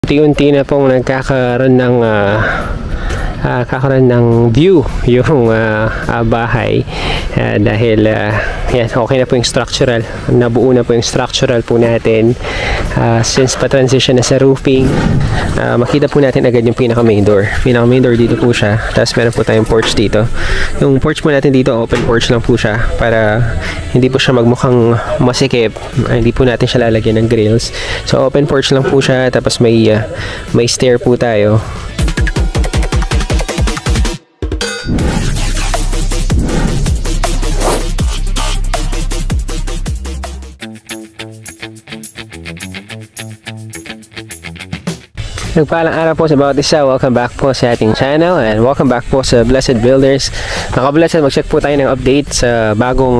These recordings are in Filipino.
Unti-unti na pong nagkakaroon ng view yung bahay dahil yan, okay na po yung structural, nabuo na po yung structural po natin. Since pa-transition na sa roofing, makita po natin agad yung pinaka main door dito po siya, tapos meron po tayong porch dito. Yung porch po natin dito, open porch lang po siya para hindi po siya magmukhang masikip, hindi po natin siya lalagyan ng grills. So open porch lang po siya, tapos may stair po tayo. Nagpalang araw po sa bawat isa. Welcome back po sa ating channel and welcome back po sa Blessed Builders. Mga Blessed, mag-check po tayo ng update sa bagong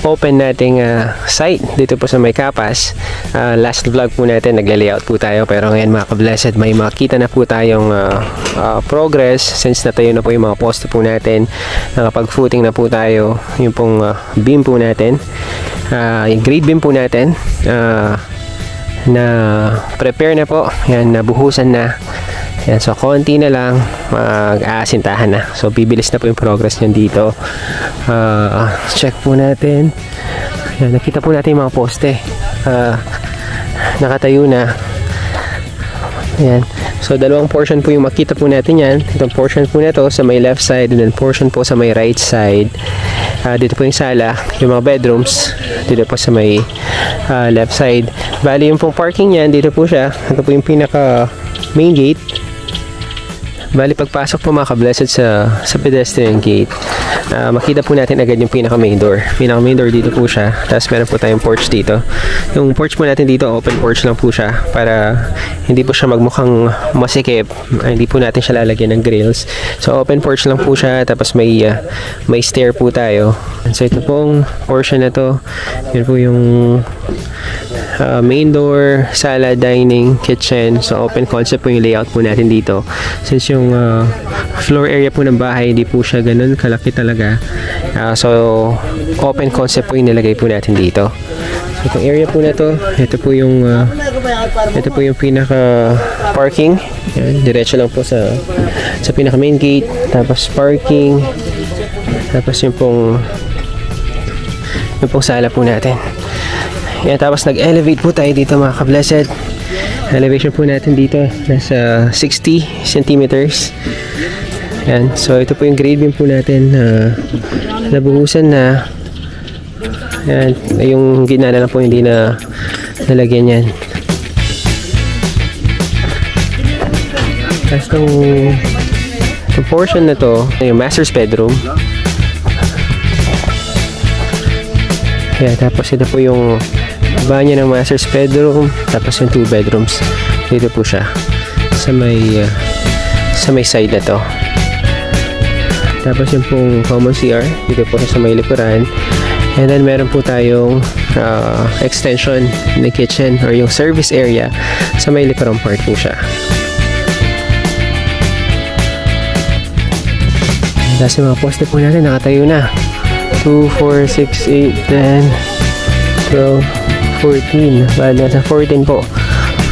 open nating site dito po sa May Kapas. Last vlog po natin, nagla-layout po tayo, pero ngayon mga Blessed, may makita na po tayong progress since natayo na po yung mga poste po natin. Nakapag-footing na po tayo, yung pong beam po natin, yung grade beam po natin, na prepare na po. Yan, nabuhusan na. Yan, so konti na lang mag-aasintahan na. So bibilis na po yung progress nyo dito. Check po natin. Yan, nakita po natin yung mga poste. Nakatayo na. Yan. So dalawang portion po yung makita po natin yan. Itong portion po na to sa may left side and then portion po sa may right side. Dito po yung sala, yung mga bedrooms dito po sa may left side. Bali yung pong parking yan, dito po siya. Ito po yung pinaka main gate. Bali pagpasok po mga Blessed sa pedestrian gate, makita po natin agad yung pinaka main door dito po siya, tapos meron po tayong porch dito. Yung porch po natin dito, open porch lang po siya para hindi po siya magmukhang masikip, hindi po natin siya lalagyan ng grills. So open porch lang po siya, tapos may stair po tayo. So ito pong portion na to, yun po yung main door, sala, dining, kitchen. So open concept po yung layout po natin dito. Since yung floor area po ng bahay hindi po siya ganun kalaki talaga, so open concept po yung nilagay po natin dito. So itong area po na to, ito po yung pinaka parking. Yan, diretso lang po sa pinaka main gate, tapos parking, tapos yung pong sala po natin. Yan, tapos nag-elevate po tayo dito mga Blessed. Elevation po natin dito nasa 60 centimeters. Yan, so ito po yung grade beam po natin na nabuhusan na. Yan, yung gitna na lang po hindi na nalagyan yan. Tapos itong portion na to, yung master's bedroom. Yan, tapos ito po yung banyo ng master's bedroom, tapos yung 2 bedrooms dito po siya sa may side na to. Tapos yung pong common CR dito po sa may likuran, and then meron po tayong extension ng kitchen or yung service area sa may likuran part po siya. Tapos yung mga poste po natin nakatayo na, 2, 4, 6, 8, 10, 12, 14. Bali, nasa 14 po.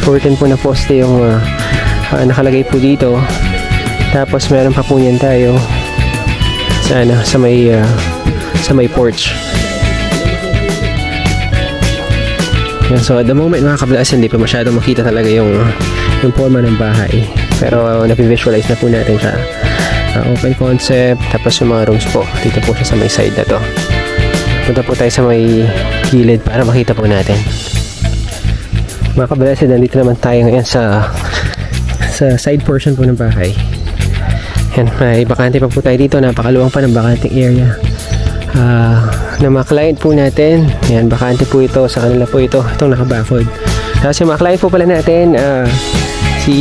14 po na poste yung nakalagay po dito. Tapos meron pa po niyan tayo sa may porch. Yan, so at the moment mga Blessed, hindi pa masyadong makita talaga yung forma ng bahay. Pero napivisualize na po natin siya. Open concept, tapos yung mga rooms po dito po siya sa may side na to. Punta po tayo sa may gilid para makita po natin. Mga Blessed, nandito naman tayo ngayon sa side portion po ng bahay. Yan, may bakante pa po tayo dito. Napakaluwang pa ng bakanting area ng mga client po natin. Yan, bakante po ito. Sa kanila po ito. Itong nakabakod. Tapos yung mga client po pala natin, si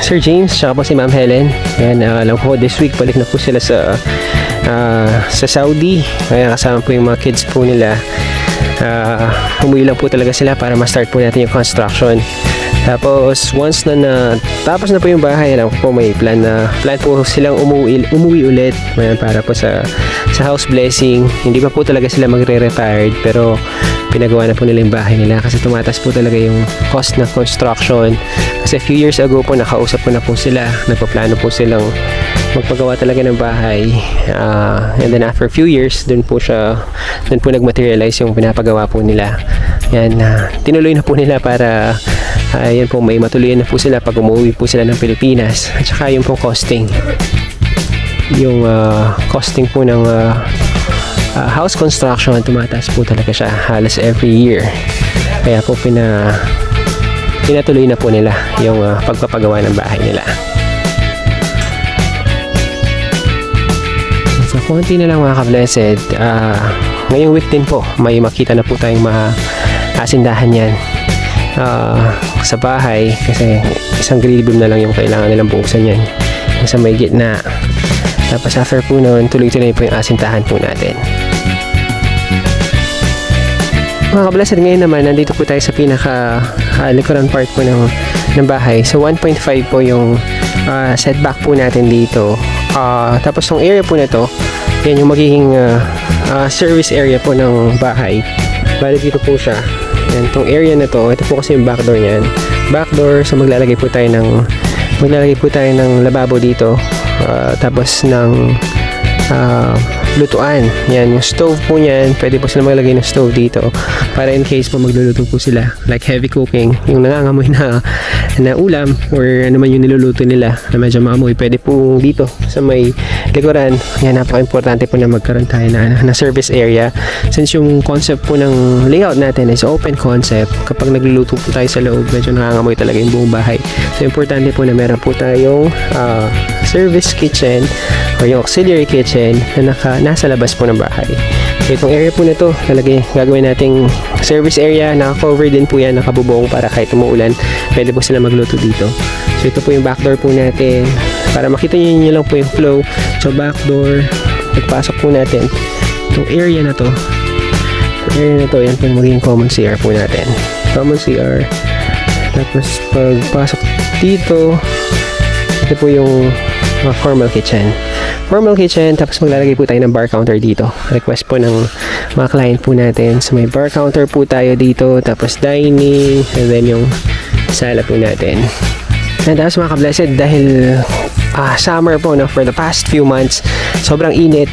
Sir James, tsaka po si Ma'am Helen. Yan, alam ko this week balik na po sila sa Saudi. Kaya kasama po yung mga kids po nila. Umuwi lang po talaga sila para ma-start po natin yung construction. Tapos once na tapos na po yung bahay, alam ko po may plan po silang umuwi ulit. Ayan, para po sa house blessing. Hindi pa po talaga sila magre-retired, pero pinagawa na po nila yung bahay nila kasi tumataas po talaga yung cost ng construction. Kasi a few years ago po nakausap ko na po sila, nagpaplano po silang magpagawa talaga ng bahay, and then after a few years dun po nagmaterialize yung pinapagawa po nila. Yan, tinuloy na po nila para yan po, may matuloy na po sila pag umuwi po sila ng Pilipinas. At saka yung po costing po ng house construction, tumataas po talaga siya halos every year. Kaya po pinatuloy na po nila yung pagpapagawa ng bahay nila. So konti na lang mga ka-blessed, ngayong week din po may makita na po tayong maasindahan yan sa bahay, kasi isang grille beam na lang yung kailangan nilang buksan yan, yung sa may gitna. Tapos after po noon, tuloy-tuloy po yung asintahan po natin. Mga ka-blessed, ngayon naman nandito po tayo sa pinaka likuran part po ng bahay. So 1.5 po yung setback po natin dito. Tapos yung area po na to, yan yung magiging service area po ng bahay. Bali dito po siya. Yan, itong area na to, ito po kasi yung backdoor niyan. Backdoor, so maglalagay po tayo ng lababo dito. Tapos ng lutuan. Yan, yung stove po niyan, pwede po sila maglagay ng stove dito para in case po magluluto po sila, like heavy cooking, yung nangangamoy na ulam or ano man yung niluluto nila na medyo maamoy, pwede po dito sa may likuran. Yan, napaka-importante po na magkaroon tayo na service area, since yung concept po ng layout natin is open concept. Kapag nagluluto po tayo sa loob, medyo nangangamoy talaga yung buong bahay. So importante po na meron po tayong service kitchen or yung auxiliary kitchen na nasa labas po ng bahay. So itong area po na to, gagawin nating service area, naka-cover din po yan, nakabubong para kahit umuulan, pwede po sila magluto dito. So ito po yung backdoor po natin, para makita nyo lang po yung flow. So backdoor, pagpasok po natin, itong area na to, yan po yung magiging common CR po natin. Common CR. Tapos pagpasok dito, ito po yung formal kitchen. Tapos maglalagay po tayo ng bar counter dito. Request po ng mga client po natin. So may bar counter po tayo dito, tapos dining, and then yung sala po natin. And tapos mga ka-blessed, dahil summer po, no, for the past few months, sobrang init,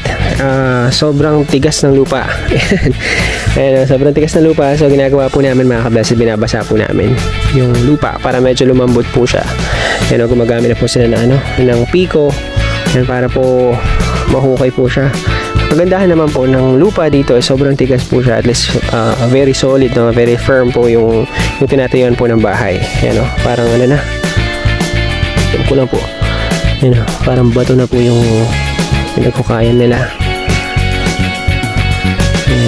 sobrang tigas ng lupa. Ayan, sobrang tigas ng lupa. So ginagawa po namin mga ka-blessed, binabasa po namin yung lupa para medyo lumambot po siya. Ayan, gumagamit na po sila ng piko. Yan, para po mahukay po siya. Kagandahan naman po ng lupa dito ay sobrang tigas po siya. At least very solid, no? Very firm po yung tinatayuan po ng bahay. Yan, no? Parang kulang po. Yan, no? Parang bato na po yung pinagkukayan nila.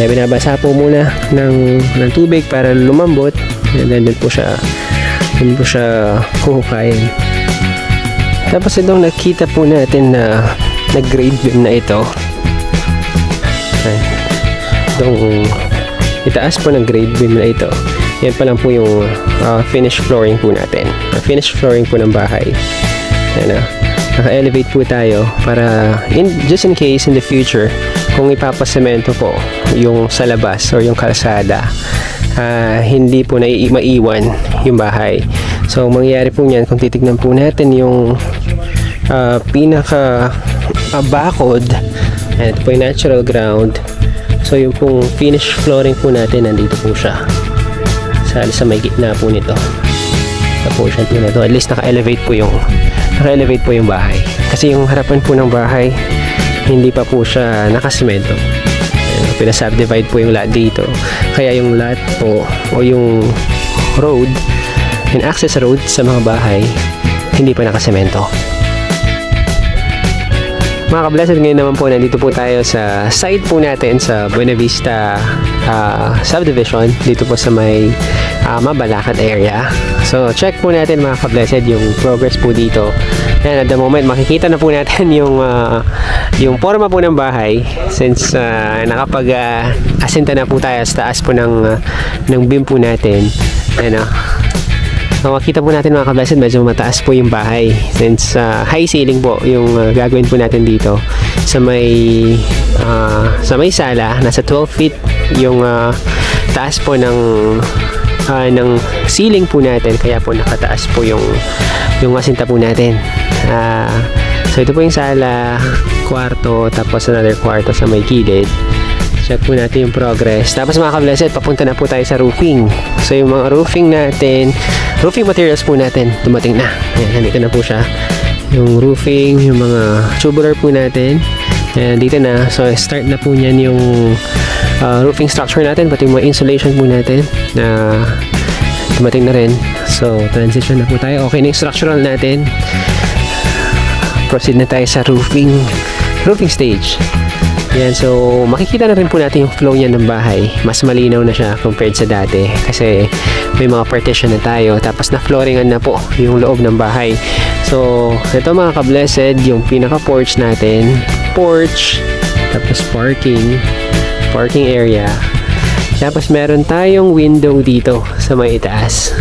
Binabasa po muna ng tubig para lumambot. And then dun po siya kuhukayin. Tapos itong nakita po natin na grade beam na ito. Itong itaas po ng grade beam na ito. Yan pa lang po yung finished flooring po natin. Finished flooring po ng bahay. Yan, naka-elevate po tayo para just in case in the future kung ipapasemento po yung sa labas or yung kalsada, hindi po maiwan yung bahay. So mangyayari po niyan, kung titignan po natin yung pinaka bakod, and ito po yung natural ground. So yung pong finished flooring po natin, nandito po siya sa may gitna po nito, sa portion po nito. At least naka-elevate po yung bahay, kasi yung harapan po ng bahay hindi pa po siya nakasemento. Pinasubdivide po yung lot dito, kaya yung lot po o yung road, yung access road sa mga bahay, hindi pa nakasemento. Mga ka-blessed, ngayon naman po nandito po tayo sa site po natin sa Buena Vista subdivision, dito po sa may Mabalacat area. So check po natin mga ka-blessed yung progress po dito. And at the moment makikita na po natin yung forma po ng bahay, since nakapag-asinta na po tayo sa taas po ng beam po natin. Makikita po natin mga ka-blessed, medyo mataas po yung bahay, since high ceiling po yung gagawin po natin dito sa may sala. Nasa 12 feet yung taas po ng ceiling po natin, kaya po nakataas po yung masinta po natin. So ito po yung sala, kwarto, tapos another kwarto sa may gilid. Check po natin yung progress. Tapos mga ka-blessed, papunta na po tayo sa roofing. So yung mga roofing natin, roofing materials po natin, dumating na. Ayan, nandito na po siya. Yung roofing, yung mga tubular po natin. Ayan, dito na. So start na po niyan yung roofing structure natin, pati yung mga insulation po natin na dumating na rin. So transition na po tayo. Okay na yung structural natin. Proceed na tayo sa roofing stage. Yan, so makikita na rin po natin yung flow niya ng bahay. Mas malinaw na siya compared sa dati kasi may mga partition na tayo, tapos na flooringan na po yung loob ng bahay. So ito mga ka-blessed, yung pinaka porch natin, porch, tapos parking area, tapos meron tayong window dito sa may itaas.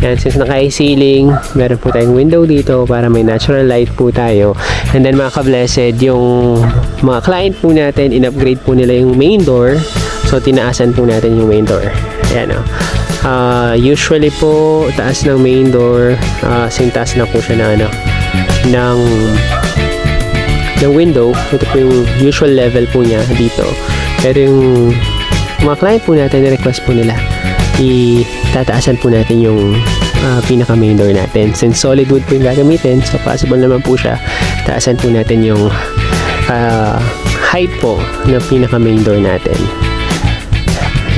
Yan, since naka-ceiling, meron po tayong window dito para may natural light po tayo. And then mga ka-blessed, yung mga client po natin, in-upgrade po nila yung main door. So tinaasan po natin yung main door. Ayan o. Usually po, taas ng main door, taas na po siya na ng window. Ito po yung usual level po niya dito. Pero yung mga client po natin, request po nila, itataasan po natin yung pinaka main door natin. Since solid wood po yung gagamitin, so possible naman po siya, taasan po natin yung height po ng pinaka main door natin.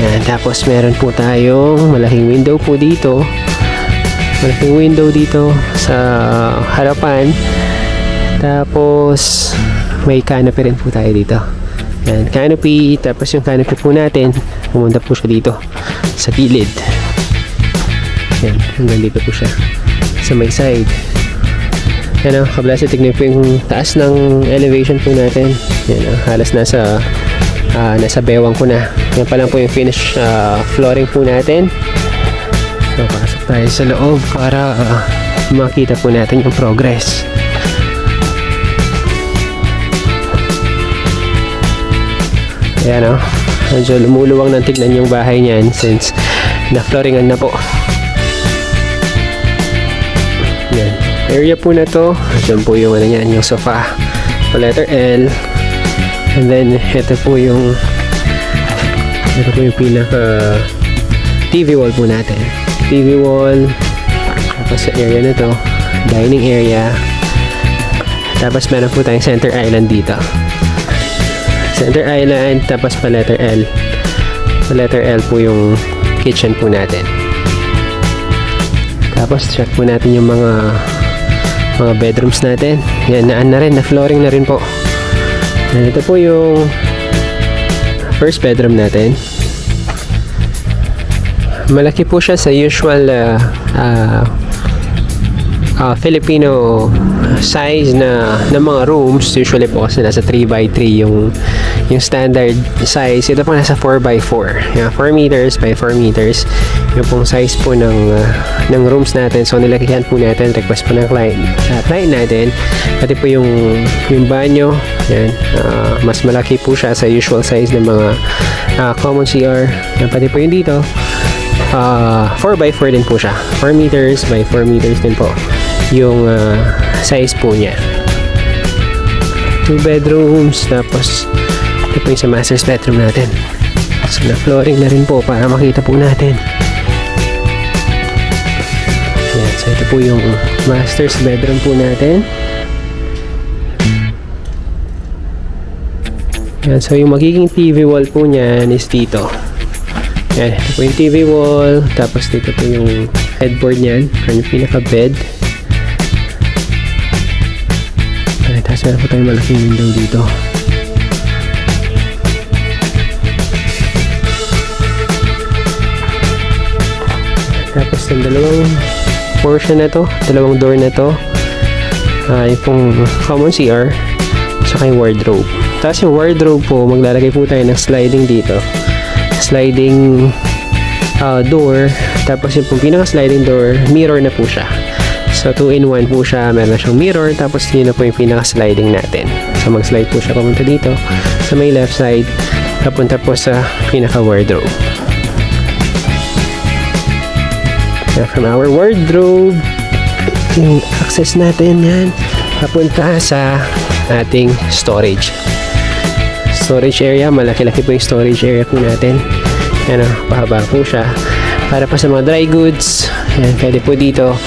Yan. Tapos meron po tayong malaking window po dito. Malaking window dito sa harapan. Tapos may canopy rin po tayo dito. Yan, canopy. Tapos yung canopy po natin, pumunta po siya dito sa gilid. Yan, hanggang dito po siya sa may side. Yan o, ka-blessed, tignan po yung taas ng elevation po natin. Yan o, halos nasa bewang ko na. Yan pa lang po yung finish flooring po natin. So pasok tayo sa loob para makita po natin yung progress. Ayan o, medyo lumuluwang ng tignan yung bahay niyan since na-flooringan na po. Yan, area po na to. Diyan po yung ano yan, yung sofa, letter L. And then ito po yung pinaka TV wall po natin. TV wall. Tapos sa area na to, dining area. Tapos meron po tayong center island dito. Center island, tapos pa letter L. Sa letter L po yung kitchen po natin. Tapos check po natin yung mga bedrooms natin. Yan, na rin, na flooring na rin po. And ito po yung first bedroom natin. Malaki po siya sa usual Filipino size na mga rooms. Usually po kasi nasa 3x3 yung standard size. Ito po nasa 4x4. 4 meters by 4 meters. Yung pong size po ng rooms natin. So nilakihan po natin, request po ng client natin. Pati po yung banyo. Yan, mas malaki po siya sa usual size ng mga common CR. Yan, pati po yung dito 4x4 din po siya. 4 meters by 4 meters din po yung size po niya. 2 bedrooms. Tapos ito po yung sa master's bedroom natin. So na flooring na rin po para makita po natin. Yan, so ito po yung master's bedroom po natin. Yan, so yung magiging TV wall po niyan is dito. Yan, ito po yung TV wall. Tapos dito po yung headboard niyan, yung pinaka bed. Tapos meron po tayong malaking window dito. Tapos yung dalawang portion na to, dalawang door na to, yung pong common CR, saka yung wardrobe. Tapos yung wardrobe po, maglalagay po tayo ng sliding dito. Sliding door. Tapos yung pong pinaka sliding door, mirror na po siya. So 2-in-1 po siya. Meron siyang mirror. Tapos yun na po yung pinaka sliding natin. So mag-slide po siya papunta dito sa may left side, papunta po sa pinaka wardrobe. From our wardrobe, yung access natin yan, papunta sa ating storage area. Malaki-laki po yung storage area po natin. Yan o, pahaba po siya. Para pa sa mga dry goods, yan, pwede po dito.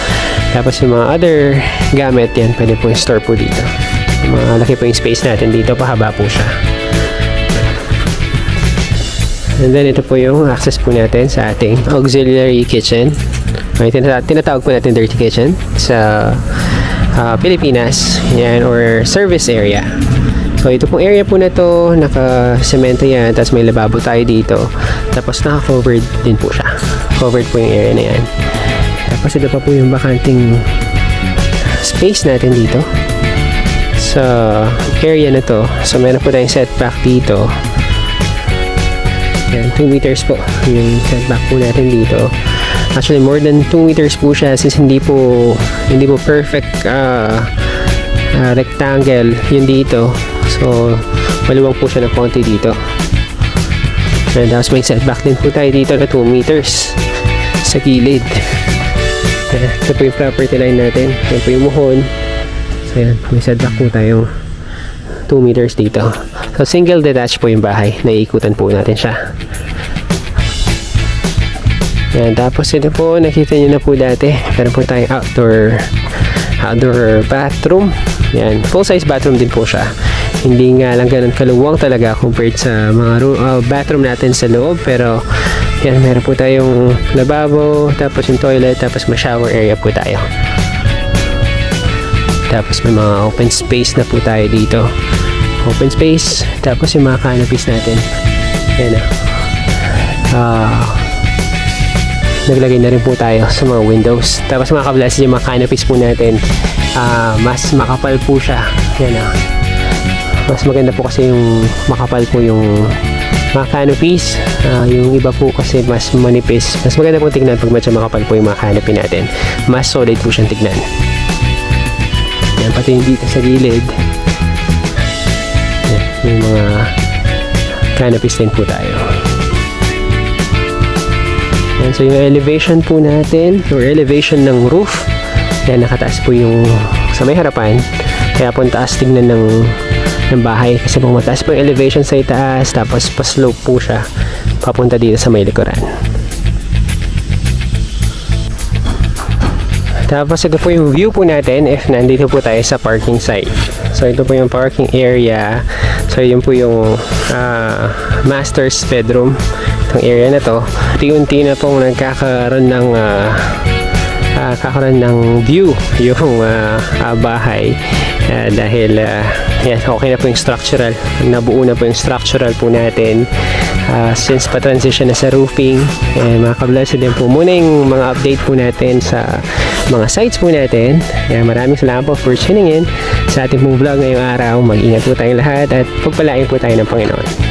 Tapos yung mga other gamit, yan, pwede po yung store po dito. Malaki po yung space natin dito, pahaba po siya. And then ito po yung access po natin sa ating auxiliary kitchen. Okay, tinatawag po natin dirty kitchen sa Pilipinas, yan, or service area. So ito pong area po na to, naka-semento yan, tapos may lababo tayo dito, tapos naka-covered din po siya. Covered po yung area na yan. Tapos ito pa po yung bakanting space natin dito sa area na to. So meron po tayong setback dito. Yan, 2 meters po yung setback po natin dito. Actually more than 2 meters po siya, since hindi po perfect rectangle yun dito. So maluwag po siya ng konti dito. And tapos may setback din po tayo dito na 2 meters sa gilid. Ito po yung property line natin. Ito po yung muhon. So yan, may setback po tayong 2 meters dito. So single detached po yung bahay. Naiikutan po natin siya. Yan, tapos ito po, nakita nyo na po dati. Meron po tayong outdoor bathroom. Yan, full size bathroom din po siya. Hindi nga lang ganun kaluwang talaga compared sa mga bathroom natin sa loob. Pero yan, meron po tayong lababo, tapos yung toilet, tapos may shower area po tayo. Tapos may mga open space na po tayo dito. Open space, tapos yung mga canopies natin. Yan naglagay na rin po tayo sa mga windows. Tapos mga kablas, yung mga canopies po natin, mas makapal po siya. Yan mas maganda po kasi yung makapal po yung mga canopies. Yung iba po kasi mas manipis. Mas maganda po tignan pag medyo makapal po yung mga canopy natin. Mas solid po siyang tignan. Yan, pati yung dito sa gilid. Yan, may mga canopies din po tayo. Yan, so yung elevation po natin, or elevation ng roof, yan, nakataas po yung sa may harapan. Kaya po taas tignan ng bahay kasi po mataas po yung elevation sa itaas, tapos pa-slope po siya papunta dito sa may likuran. Tapos ito po yung view po natin if nandito po tayo sa parking site. So ito po yung parking area. So yun po yung master's bedroom. Itong area na to, unti-unti na pong nagkakaroon ng view yung bahay. Dahil yan, okay na po yung structural, nabuo na po yung structural po natin since pa-transition na sa roofing. Mga kablasa din po muna yung mga update po natin sa mga sites po natin. Maraming salamat po for tuning in sa ating pong vlog ngayong araw. Mag-ingat po tayong lahat at pagpalain po tayo ng Panginoon.